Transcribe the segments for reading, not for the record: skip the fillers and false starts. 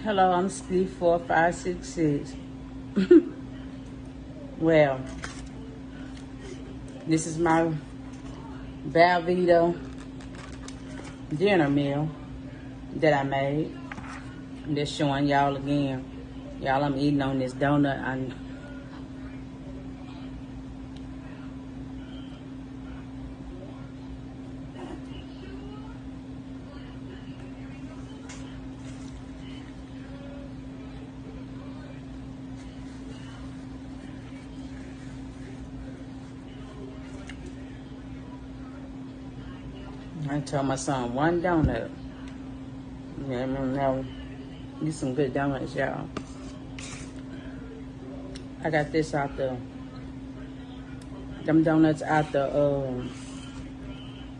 Hello, I'm Sleep 4566. Well, this is my Velveeta dinner meal that I made. I'm just showing y'all again. Y'all, I'm eating on this donut. I told my son one donut. Yeah, now get some good donuts, y'all. I got this out them donuts out the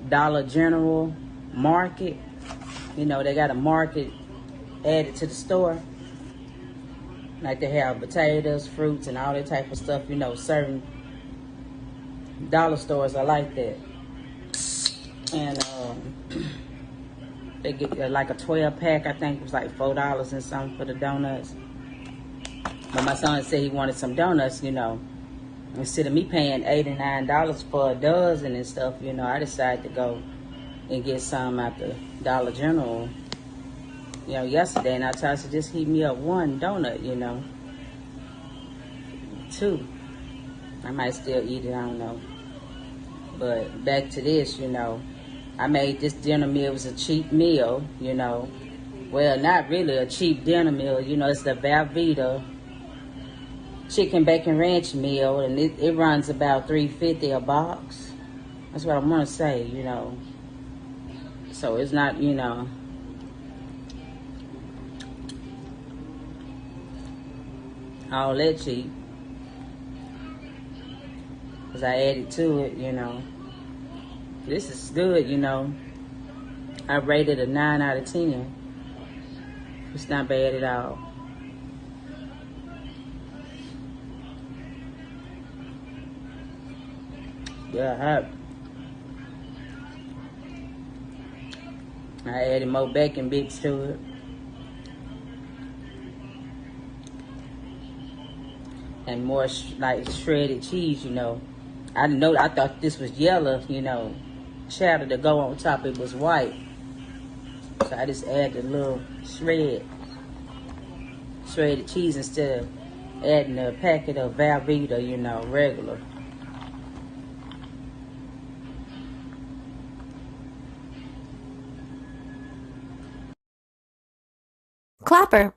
Dollar General market. You know, they got a market added to the store. Like they have potatoes, fruits, and all that type of stuff. You know, certain dollar stores are like that. And they get like a 12 pack. I think it was like $4 and something for the donuts. But my son said he wanted some donuts, you know. Instead of me paying $89 for a dozen and stuff, you know, I decided to go and get some at the Dollar General, you know, yesterday. And I tried to just heat me up one donut, you know. Two. I might still eat it, I don't know. But back to this, you know. I made this dinner meal. It was a cheap meal, you know. Well, not really a cheap dinner meal. You know, it's the Velveeta chicken bacon ranch meal, and it runs about $3.50 a box. That's what I want to say, you know. So it's not, you know, all that cheap. Because I added to it, you know. This is good, you know. I rated a 9 out of 10. It's not bad at all. Yeah, I added more bacon bits to it. And more like shredded cheese, you know. I thought this was yellow, you know. Cheddar to go on top, it was white. So I just added a little shredded cheese instead of adding a packet of Velveeta, you know, regular. Clapper.